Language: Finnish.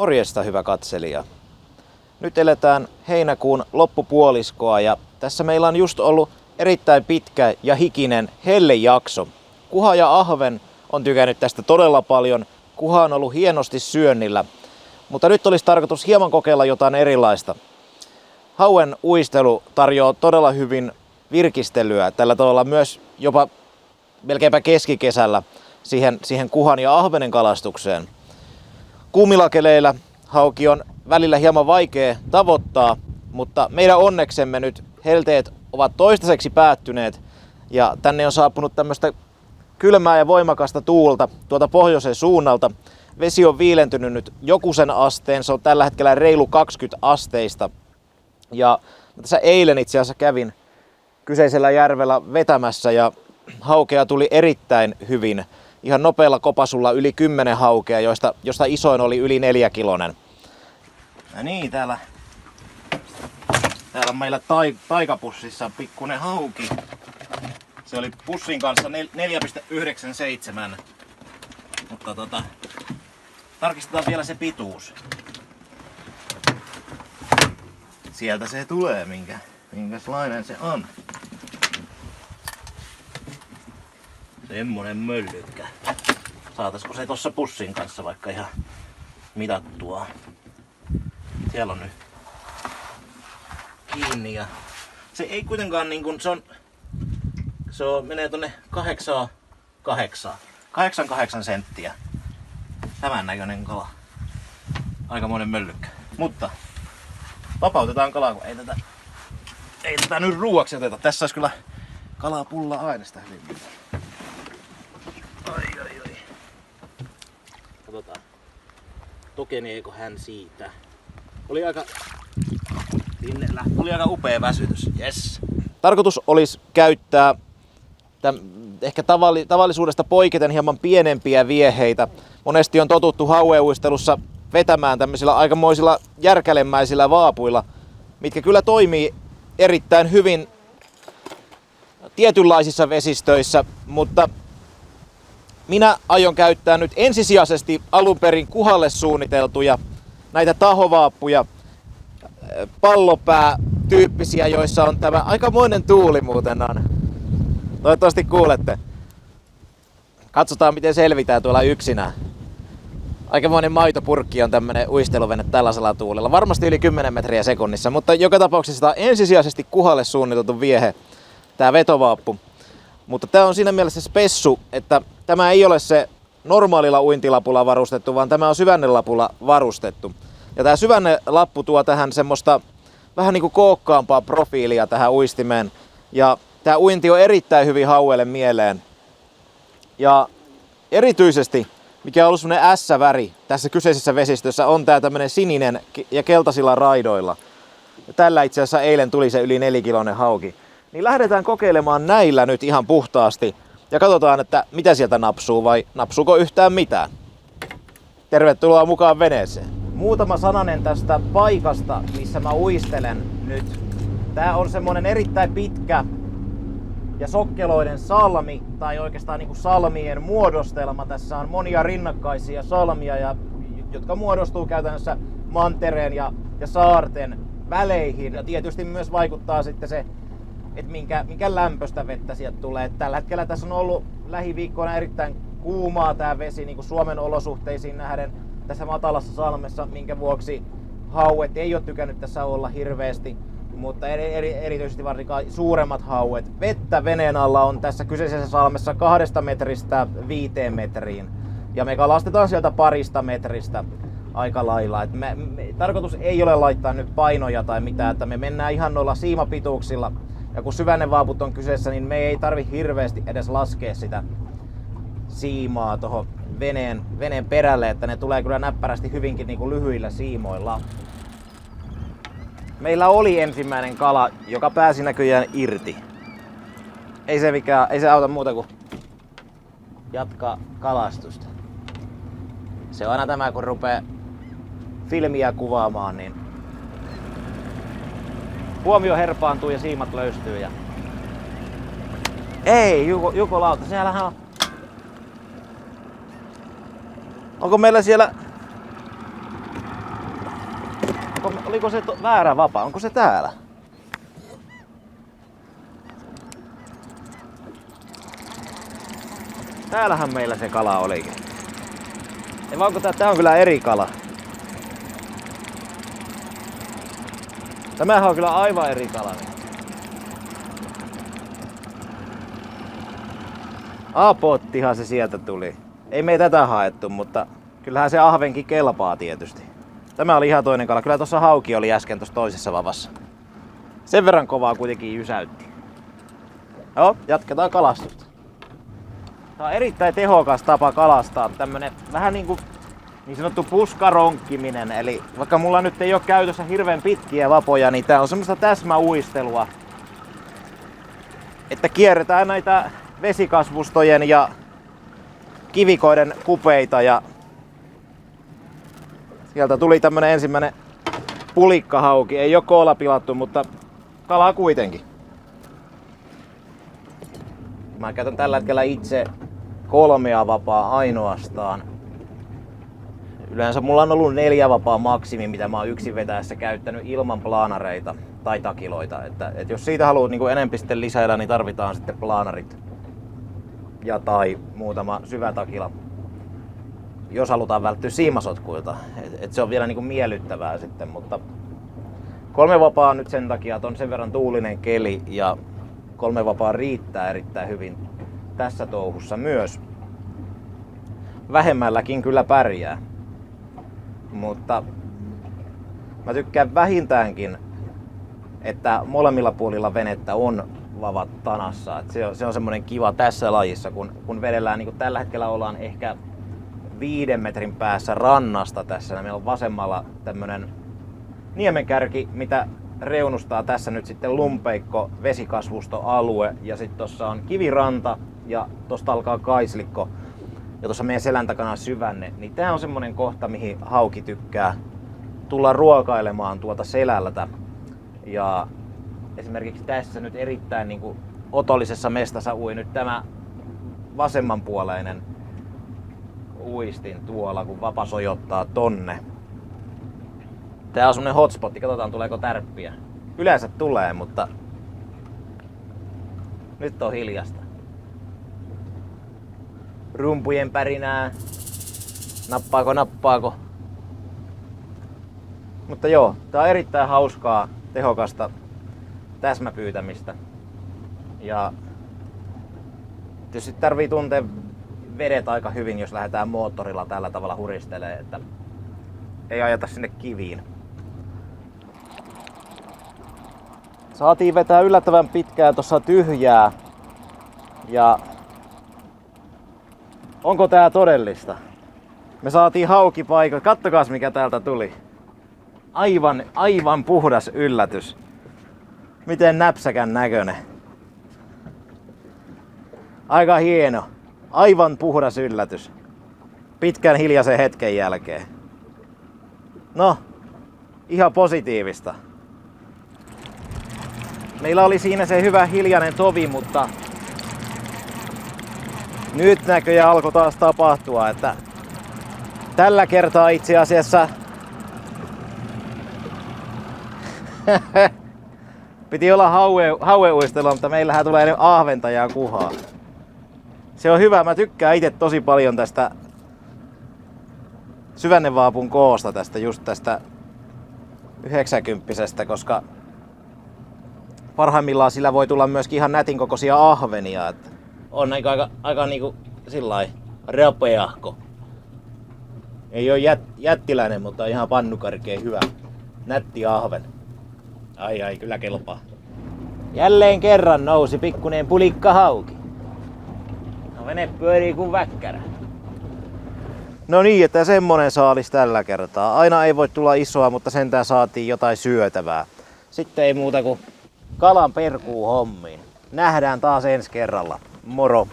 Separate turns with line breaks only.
Morjesta, hyvä katselija. Nyt eletään heinäkuun loppupuoliskoa ja tässä meillä on just ollut erittäin pitkä ja hikinen hellejakso. Kuha ja ahven on tykännyt tästä todella paljon. Kuha on ollut hienosti syönnillä, mutta nyt olisi tarkoitus hieman kokeilla jotain erilaista. Hauen uistelu tarjoaa todella hyvin virkistelyä tällä tavalla myös jopa melkeinpä keskikesällä siihen kuhan ja ahvenen kalastukseen. Kuumilla keleillä hauki on välillä hieman vaikea tavoittaa, mutta meidän onneksemme nyt helteet ovat toistaiseksi päättyneet ja tänne on saapunut tämmöistä kylmää ja voimakasta tuulta tuolta pohjoisen suunnalta. Vesi on viilentynyt nyt jokusen asteen, se on tällä hetkellä reilu 20 asteista. Ja tässä eilen itse asiassa kävin kyseisellä järvellä vetämässä ja haukea tuli erittäin hyvin. Ihan nopealla kopasulla yli 10 haukea, josta isoin oli yli 4-kilonen. Ja niin, täällä meillä taikapussissa on pikkunen hauki. Se oli pussin kanssa 4,97. Mutta tarkistetaan vielä se pituus. Sieltä se tulee, minkäslainen se on. Semmonen möllykkä. Saataisiko se tossa pussin kanssa vaikka ihan mitattua? Siellä on nyt kiinni ja se ei kuitenkaan se menee tonne 8 senttiä. Tämän näköinen kala. Aikamoinen möllykkä. Mutta vapautetaan kalaa, kun ei tätä nyt ruuaksi oteta. Tässä olisi kyllä kalaa pullaa aineesta hyvin. Ai. Katsotaan. Tokeneeko hän siitä? Oli aika upea väsytys. Yes. Tarkoitus olisi käyttää ehkä tavallisuudesta poiketen hieman pienempiä vieheitä. Monesti on totuttu haueuistelussa vetämään tämmöisillä aikamoisilla järkälemäisillä vaapuilla, mitkä kyllä toimii erittäin hyvin tietynlaisissa vesistöissä, mutta minä aion käyttää nyt ensisijaisesti alun perin kuhalle suunniteltuja näitä tahovaappuja, pallopää-tyyppisiä, joissa on tämä aikamoinen tuuli muuten on. Toivottavasti kuulette. Katsotaan miten selvitään tuolla yksinään. Aikamoinen maitopurkki on tämmönen uisteluvene tällaisella tuulella. Varmasti yli 10 metriä sekunnissa, mutta joka tapauksessa tämä on ensisijaisesti kuhalle suunniteltu viehe, tää vetovaappu. Mutta tää on siinä mielessä spessu, että tämä ei ole se normaalilla uintilapulla varustettu, vaan tämä on syvännelapulla varustettu. Ja tää syvännelappu tuo tähän semmoista vähän niinku kookkaampaa profiilia tähän uistimeen. Ja tää uinti on erittäin hyvin hauelle mieleen. Ja erityisesti, mikä on ollut semmonen S-väri tässä kyseisessä vesistössä, on tää tämmönen sininen ja keltaisilla raidoilla. Ja tällä itse asiassa eilen tuli se yli 4-kilonen hauki. Niin lähdetään kokeilemaan näillä nyt ihan puhtaasti ja katsotaan, että mitä sieltä napsuu vai napsuuko yhtään mitään. Tervetuloa mukaan veneeseen. Muutama sananen tästä paikasta, missä mä uistelen nyt. Tää on semmonen erittäin pitkä ja sokkeloiden salmi, tai oikeastaan niinku salmien muodostelma. Tässä on monia rinnakkaisia salmia, jotka muodostuu käytännössä mantereen ja saarten väleihin. Ja tietysti myös vaikuttaa sitten se, että minkä lämpöistä vettä sieltä tulee. Tällä hetkellä tässä on ollut lähiviikkoina erittäin kuumaa tää vesi niin kuin Suomen olosuhteisiin nähden tässä matalassa salmessa, minkä vuoksi hauet ei ole tykännyt tässä olla hirveästi, mutta erityisesti varsinkaan suuremmat hauet. Vettä veneen alla on tässä kyseisessä salmessa 2 metristä 5 metriin ja me kalastetaan sieltä 2 metristä aika lailla. Tarkoitus ei ole laittaa nyt painoja tai mitään, että me mennään ihan noilla siimapituuksilla. Ja kun syvännevaaput on kyseessä, niin me ei tarvi hirveästi edes laskea sitä siimaa tuohon veneen perälle, että ne tulee kyllä näppärästi hyvinkin niin kuin lyhyillä siimoilla. Meillä oli ensimmäinen kala, joka pääsi näköjään irti. Ei se auta muuta kuin jatkaa kalastusta. Se on aina tämä, kun rupeaa filmiä kuvaamaan, niin huomio herpaantuu ja siimat löystyy. Ja ei, jukolauta, siellähän on. Onko meillä siellä Oliko se väärä vapaa? Onko se täällä? Täällähän meillä se kala olikin. Ei vaan onko tää on kyllä eri kala. Tämähän on kyllä aivan eri kala. Apottihan se sieltä tuli. Ei me tätä haettu, mutta kyllähän se ahvenkin kelpaa tietysti. Tämä oli ihan toinen kala. Kyllä tuossa hauki oli äsken tuossa toisessa vavassa. Sen verran kovaa kuitenkin jysäytti. Joo, jatketaan kalastusta. Tää on erittäin tehokas tapa kalastaa. Tämmönen vähän niinku niin sanottu puskaronkkiminen. Eli vaikka mulla nyt ei ole käytössä hirveän pitkiä vapoja, niin tää on semmoista täsmäuistelua. Että kierretään näitä vesikasvustojen ja kivikoiden kupeita ja sieltä tuli tämmönen ensimmäinen pulikkahauki. Ei oo koola pilattu, mutta kalaa kuitenkin. Mä käytän tällä hetkellä itse 3 vapaa ainoastaan. Yleensä mulla on ollut 4 vapaa maksimi, mitä mä oon yksin vetäessä käyttänyt ilman plaanareita tai takiloita. Että jos siitä haluat niin enempi sitten lisäillä, niin tarvitaan sitten plaanarit ja tai muutama syvä takila. Jos halutaan välttyä siimasotkuilta. Et se on vielä niin miellyttävää sitten, mutta 3 vapaa nyt sen takia, että on sen verran tuulinen keli ja 3 vapaa riittää erittäin hyvin tässä touhussa myös. Vähemmälläkin kyllä pärjää. Mutta mä tykkään vähintäänkin, että molemmilla puolilla venettä on vavat tanassa. Et se on semmoinen kiva tässä lajissa, kun vedellään, niin kuin tällä hetkellä ollaan ehkä 5 metrin päässä rannasta tässä. Meillä on vasemmalla tämmönen niemenkärki, mitä reunustaa tässä nyt sitten lumpeikko vesikasvustoalue. Ja sitten tossa on kiviranta ja tosta alkaa kaislikko. Ja tuossa meidän selän takana syvänne, niin tää on semmonen kohta, mihin hauki tykkää tulla ruokailemaan tuolta selältä. Ja esimerkiksi tässä nyt erittäin niin kuin otollisessa mestassa ui nyt tämä vasemmanpuoleinen uistin tuolla, kun vapa sojottaa tonne. Tää on semmonen hotspotti, katsotaan tuleeko tärppiä. Yleensä tulee, mutta nyt on hiljasta. Rumpujen pärinää. Nappaako. Mutta joo, tää on erittäin hauskaa, tehokasta täsmäpyytämistä. Ja tietysti tarvii tuntea vedet aika hyvin, jos lähdetään moottorilla tällä tavalla huristelee, että ei ajeta sinne kiviin. Saatiin vetää yllättävän pitkään tuossa tyhjää. Ja onko tää todellista? Me saatiin haukipaikka. Kattokaas mikä täältä tuli. Aivan puhdas yllätys. Miten näpsäkän näköinen. Aika hieno. Aivan puhdas yllätys. Pitkän hiljaisen hetken jälkeen. No, ihan positiivista. Meillä oli siinä se hyvä hiljainen tovi, mutta nyt näköjään alkoi taas tapahtua, että tällä kertaa itse asiassa piti olla haueuistelua, mutta meillähän tulee nyt ahventa ja kuhaa. Se on hyvä, mä tykkään itse tosi paljon tästä syvännevaapun koosta, just tästä 90, koska parhaimmillaan sillä voi tulla myöskin ihan nätin kokoisia ahvenia. Että on aika niinku sillai rapeahko. Ei oo jättiläinen, mutta ihan pannukarkeen hyvä. Nätti ahven. Ai, kyllä kelpaa. Jälleen kerran nousi pikkunen pulikkahauki. No vene pyörii kuin väkkärä. No niin, että semmonen saalis tällä kertaa. Aina ei voi tulla isoa, mutta sentään saatiin jotain syötävää. Sitten ei muuta kuin kalan perkuu hommiin. Nähdään taas ensi kerralla. Moro!